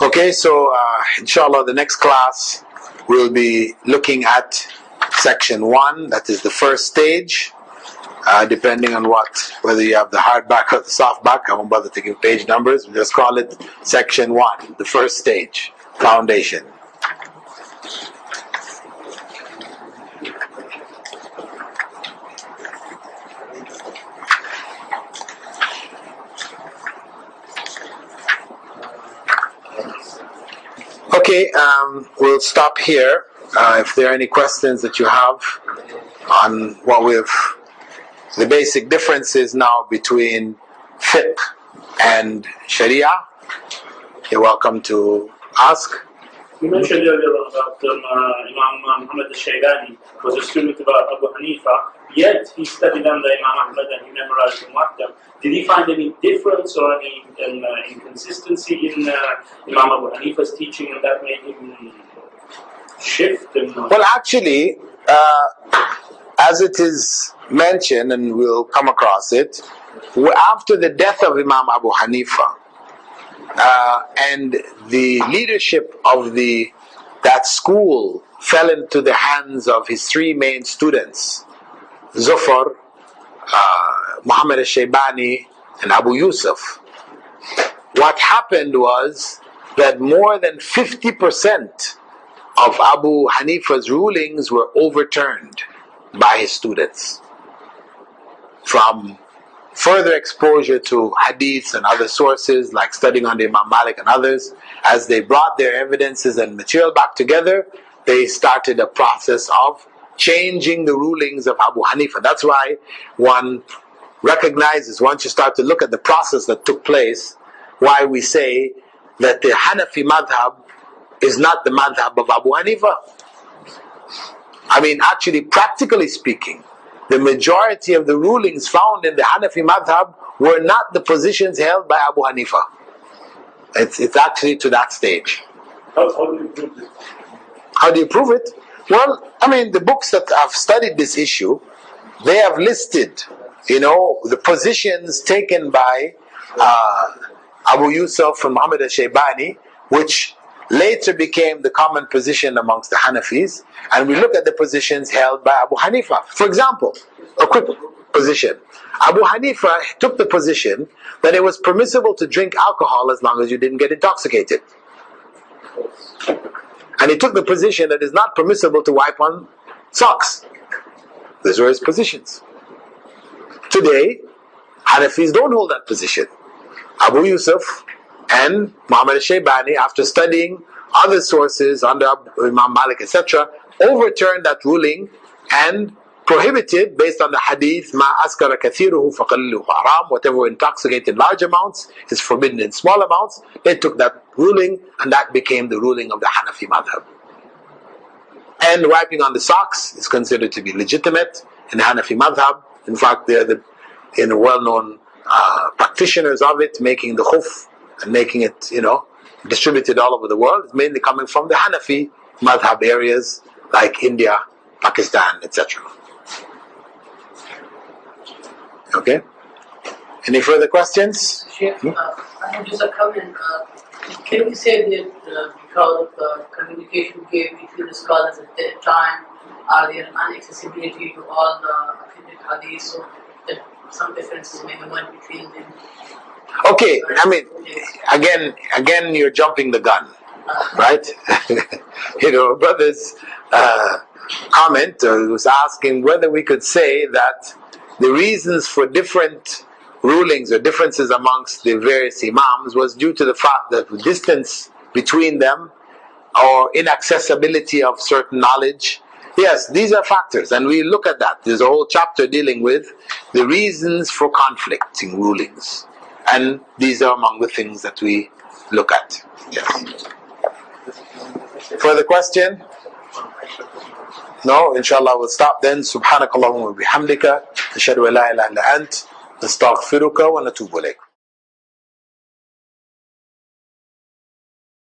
Okay, so inshallah the next class we'll be looking at section 1, that is the first stage, depending on whether you have the hardback or the softback. I won't bother to give page numbers, we'll just call it section 1, the first stage, foundation. Okay, we'll stop here. If there are any questions that you have on the basic differences now between fiqh and sharia, you're welcome to ask. You mentioned earlier on about Imam Muhammad al-Shaybani was a student of Abu Hanifa, yet he studied under Imam Ahmad and he memorized the madhabs. Did he find any difference or any inconsistency in Imam Abu Hanifa's teaching, and that made him shift? Well, actually, as it is mentioned, and we'll come across it, after the death of Imam Abu Hanifa, and the leadership of that school fell into the hands of his three main students, Zufar, Muhammad al-Shaybani, and Abu Yusuf. What happened was that more than 50% of Abu Hanifa's rulings were overturned by his students. From further exposure to hadiths and other sources, like studying under Imam Malik and others, as they brought their evidences and material back together, they started a process of changing the rulings of Abu Hanifa. That's why one recognizes, once you start to look at the process that took place, why we say that the Hanafi madhab is not the madhab of Abu Hanifa. I mean, actually, practically speaking, the majority of the rulings found in the Hanafi madhab were not the positions held by Abu Hanifa. It's actually to that stage. How do you prove this? How do you prove it? Well, I mean, the books that have studied this issue, they have listed, the positions taken by Abu Yusuf and Muhammad al-Shaybani, which later became the common position amongst the Hanafis, and we look at the positions held by Abu Hanifa. For example, a quick position. Abu Hanifa took the position that it was permissible to drink alcohol as long as you didn't get intoxicated. And he took the position that it's not permissible to wipe on socks. Those were his positions. Today, Hanafis don't hold that position. Abu Yusuf and Muhammad al-Shaybani, after studying other sources under Imam Malik, etc., overturned that ruling and prohibited, based on the hadith, ma askara kathiruhu faqalluhu haram, whatever intoxicated in large amounts is forbidden in small amounts. They took that ruling, and that became the ruling of the Hanafi madhab. And wiping on the socks is considered to be legitimate in the Hanafi madhab. In fact, they're the well-known practitioners of it, making the khuf and making it, distributed all over the world. It's mainly coming from the Hanafi madhab areas like India, Pakistan, etc. Okay? Any further questions? Sheikh, I have just a comment. Can we say that because of communication gap between the scholars at that time, are there an accessibility to all the authentic hadiths, so that some differences may be made between them? Okay, I mean, again, you're jumping the gun, right? Brothers comment was asking whether we could say that the reasons for different rulings or differences amongst the various imams was due to the fact that the distance between them or inaccessibility of certain knowledge. Yes, these are factors, and we look at that. There's a whole chapter dealing with the reasons for conflicting rulings, and these are among the things that we look at. Yes. Further question? No, inshallah we'll stop then. Subhanakallahumma wa bihamdika, nashhadu an la ilaha illa ant, nastaghfiruka wa natubu ilayk.